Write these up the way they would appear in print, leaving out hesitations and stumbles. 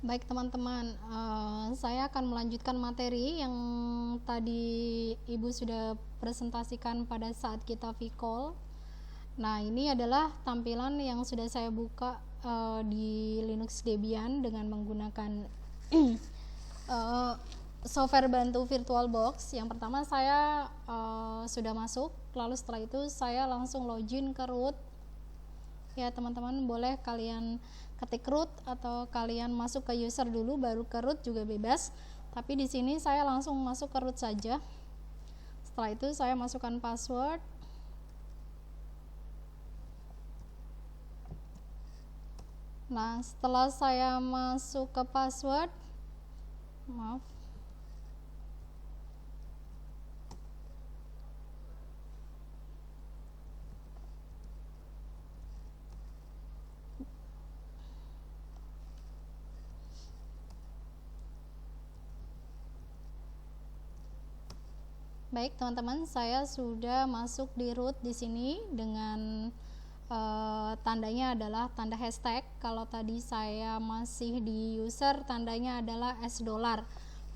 Baik teman-teman, saya akan melanjutkan materi yang tadi Ibu sudah presentasikan pada saat kita vCall. Nah, ini adalah tampilan yang sudah saya buka di Linux Debian dengan menggunakan software bantu VirtualBox. Yang pertama saya sudah masuk, lalu setelah itu saya langsung login ke root. Ya teman-teman, boleh kalian ketik root atau kalian masuk ke user dulu baru ke root juga bebas. Tapi di sini saya langsung masuk ke root saja. Setelah itu saya masukkan password. Nah, setelah saya masuk ke password, maaf. Baik teman-teman, saya sudah masuk di root di sini dengan tandanya adalah tanda hashtag. Kalau tadi saya masih di user, tandanya adalah $.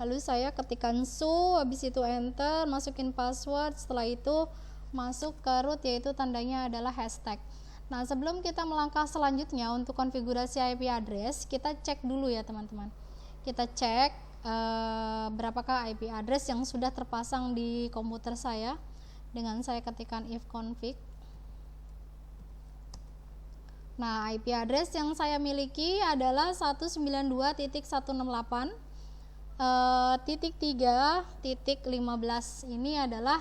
Lalu saya ketikkan su, habis itu enter, masukin password, setelah itu masuk ke root yaitu tandanya adalah hashtag. Nah, sebelum kita melangkah selanjutnya untuk konfigurasi IP address, kita cek dulu ya teman-teman. Kita cek berapakah IP address yang sudah terpasang di komputer saya dengan saya ketikkan ifconfig. Nah, IP address yang saya miliki adalah 192.168.3.15. Ini adalah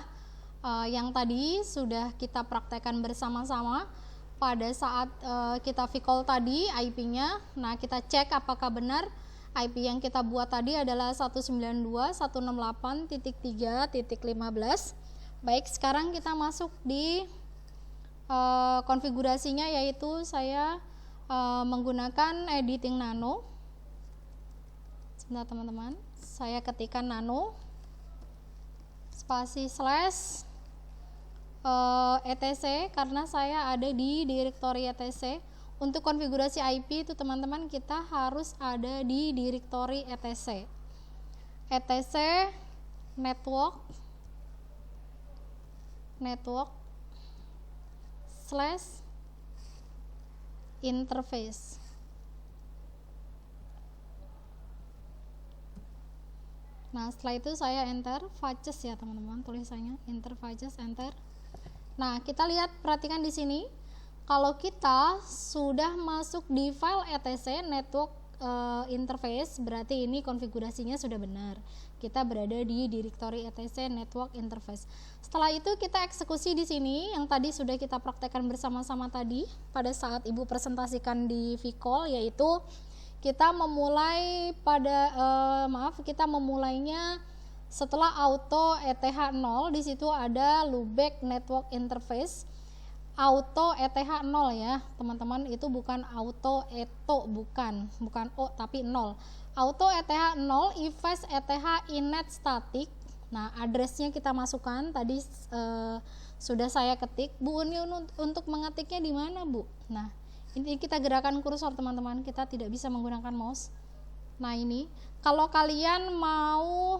yang tadi sudah kita praktekkan bersama-sama pada saat kita vCall tadi IP-nya. Nah, kita cek apakah benar IP yang kita buat tadi adalah 192.168.3.15. Baik, sekarang kita masuk di konfigurasinya, yaitu saya menggunakan editing nano. Sebentar teman-teman, saya ketikkan nano spasi slash etc karena saya ada di directory etc. Untuk konfigurasi IP itu teman-teman kita harus ada di directory etc. etc network slash interface. Nah, setelah itu saya enter faces ya teman-teman, tulisannya interfaces, enter. Nah, kita lihat, perhatikan di sini. Kalau kita sudah masuk di file etc network interface, berarti ini konfigurasinya sudah benar. Kita berada di directory etc network interface. Setelah itu kita eksekusi di sini yang tadi sudah kita praktekkan bersama-sama tadi pada saat Ibu presentasikan di vCall, yaitu kita memulai kita memulainya setelah auto ETH0. Di situ ada loopback network interface. Auto ETH 0 ya teman-teman, itu bukan auto eto, bukan O tapi 0. Auto ETH 0 ifas ETH init static. Nah, addressnya kita masukkan tadi sudah saya ketik. Bu, ini untuk mengetiknya di mana, Bu? Nah, ini kita gerakan kursor teman-teman, kita tidak bisa menggunakan mouse. Nah, ini kalau kalian mau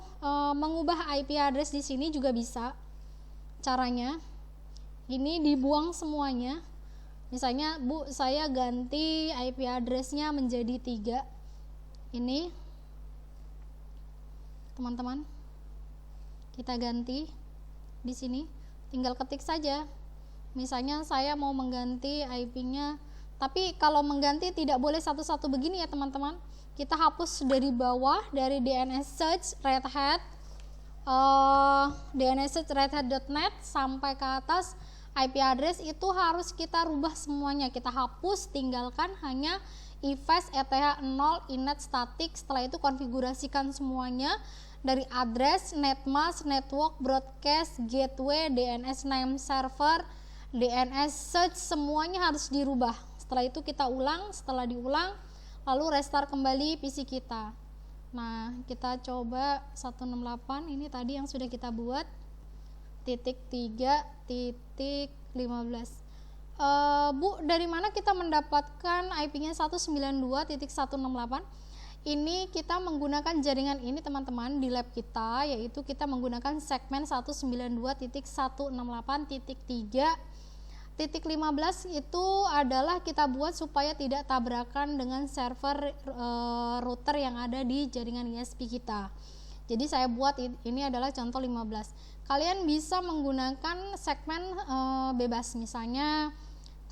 mengubah IP address di sini juga bisa caranya. Ini dibuang semuanya. Misalnya, Bu, saya ganti IP address-nya menjadi 3. Ini teman-teman, kita ganti di sini, tinggal ketik saja. Misalnya saya mau mengganti IP-nya, tapi kalau mengganti tidak boleh satu-satu begini ya teman-teman. Kita hapus dari bawah, dari DNS search Red Hat, DNS search redhat.net sampai ke atas. IP address itu harus kita rubah semuanya, kita hapus, tinggalkan hanya ifas ETH 0 init static. Setelah itu konfigurasikan semuanya dari address, netmask, network, broadcast, gateway, DNS name server, DNS search, semuanya harus dirubah. Setelah itu kita ulang, setelah diulang lalu restart kembali PC kita. Nah, kita coba 168 ini tadi yang sudah kita buat. .3.15. Bu, dari mana kita mendapatkan IP-nya 192.168? ini kita menggunakan jaringan ini teman-teman di lab kita, yaitu kita menggunakan segmen 192.168.3.15 itu adalah kita buat supaya tidak tabrakan dengan server router yang ada di jaringan ISP kita. Jadi saya buat ini adalah contoh 15. Kalian bisa menggunakan segmen bebas, misalnya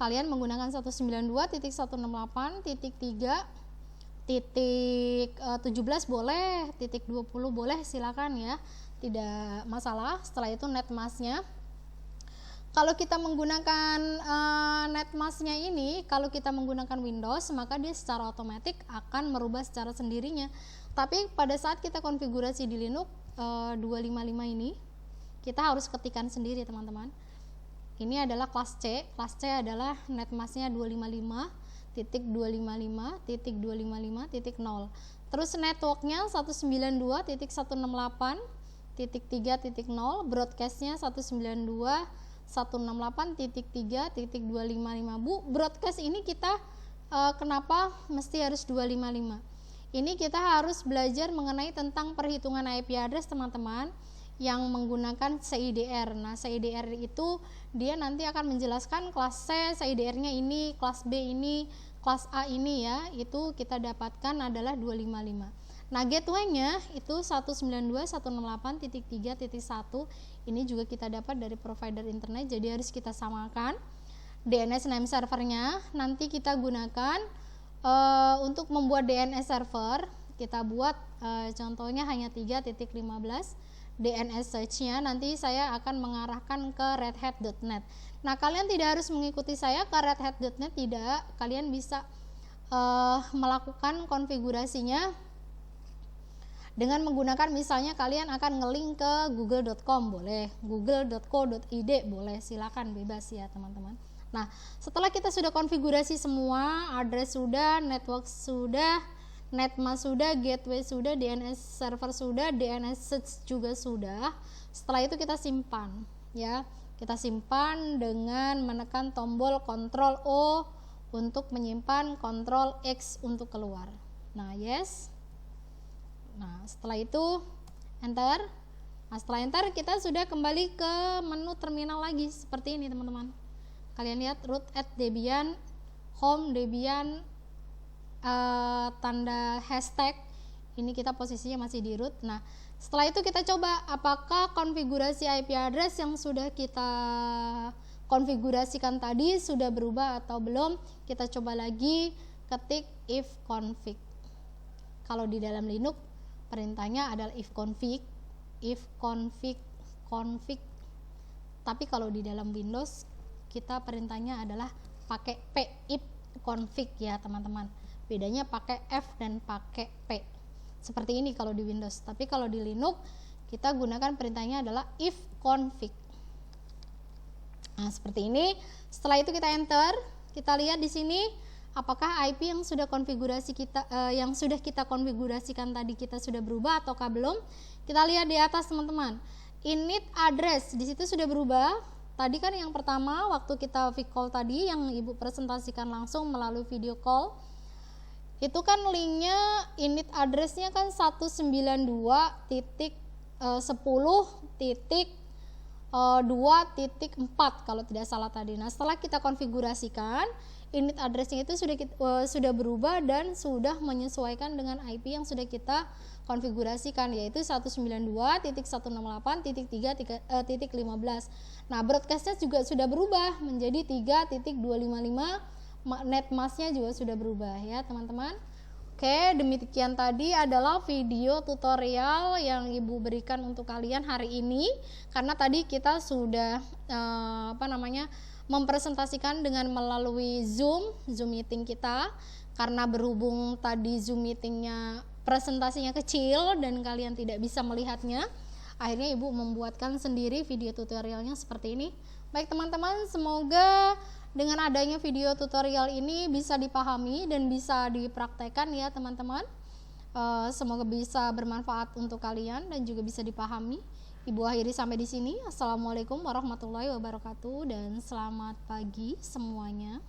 kalian menggunakan 192.168.3.17 boleh, titik 20 boleh, silakan ya, tidak masalah. Setelah itu net masknya, kalau kita menggunakan net masknya ini, kalau kita menggunakan Windows maka dia secara otomatis akan merubah secara sendirinya. Tapi pada saat kita konfigurasi di Linux 255 ini, kita harus ketikkan sendiri teman-teman. Ini adalah kelas C adalah net masknya 255.255.255.0. Terus networknya 192.168.3.0, broadcastnya 192.168.3.255. Bu, broadcast ini kita kenapa mesti harus 255? Ini kita harus belajar mengenai tentang perhitungan IP address teman-teman yang menggunakan CIDR. Nah, CIDR itu dia nanti akan menjelaskan kelas C, CIDR-nya ini, kelas B ini, kelas A ini ya, itu kita dapatkan adalah 255. Nah, gateway-nya itu 192.168.3.1. Ini juga kita dapat dari provider internet, jadi harus kita samakan. DNS name servernya nanti kita gunakan untuk membuat DNS server, kita buat contohnya hanya 3.15. DNS search-nya nanti saya akan mengarahkan ke redhat.net. Nah, kalian tidak harus mengikuti saya ke redhat.net, tidak. Kalian bisa melakukan konfigurasinya dengan menggunakan, misalnya kalian akan ngelink ke google.com boleh, google.co.id boleh, silakan, bebas ya teman-teman. Nah, setelah kita sudah konfigurasi semua, address sudah, network sudah, netmask sudah, gateway sudah, DNS server sudah, DNS search juga sudah. Setelah itu kita simpan ya. Kita simpan dengan menekan tombol Ctrl O untuk menyimpan, Ctrl X untuk keluar. Nah, yes. Nah, setelah itu enter. Nah, setelah enter kita sudah kembali ke menu terminal lagi seperti ini teman-teman. Kalian lihat root at Debian, home Debian, tanda hashtag, ini kita posisinya masih di root. Nah, setelah itu kita coba apakah konfigurasi IP address yang sudah kita konfigurasikan tadi sudah berubah atau belum. Kita coba lagi, ketik ifconfig. Kalau di dalam Linux perintahnya adalah ifconfig, config. Tapi kalau di dalam Windows kita perintahnya adalah pakai ifconfig ya teman-teman. Bedanya pakai F dan pakai P. Seperti ini kalau di Windows. Tapi kalau di Linux kita gunakan perintahnya adalah ifconfig. Nah, seperti ini. Setelah itu kita enter. Kita lihat di sini apakah IP yang sudah konfigurasi kita yang sudah kita konfigurasikan tadi kita sudah berubah ataukah belum. Kita lihat di atas teman-teman. Init address di situ sudah berubah. Tadi kan yang pertama waktu kita video call tadi yang Ibu presentasikan langsung melalui video call, itu kan linknya init addressnya kan 192.10.2.4 kalau tidak salah tadi. Nah, setelah kita konfigurasikan, init addressnya itu sudah berubah dan sudah menyesuaikan dengan IP yang sudah kita konfigurasikan, yaitu 192.168.3.15. Nah, broadcastnya juga sudah berubah menjadi 3.255. Netmasknya juga sudah berubah ya teman-teman. Oke, demikian tadi adalah video tutorial yang Ibu berikan untuk kalian hari ini. Karena tadi kita sudah mempresentasikan dengan melalui Zoom meeting kita. Karena berhubung tadi Zoom meetingnya presentasinya kecil dan kalian tidak bisa melihatnya, akhirnya Ibu membuatkan sendiri video tutorialnya seperti ini. Baik teman-teman, semoga dengan adanya video tutorial ini bisa dipahami dan bisa dipraktekkan ya teman-teman. Semoga bisa bermanfaat untuk kalian dan juga bisa dipahami. Ibu akhiri sampai di sini. Assalamualaikum warahmatullahi wabarakatuh dan selamat pagi semuanya.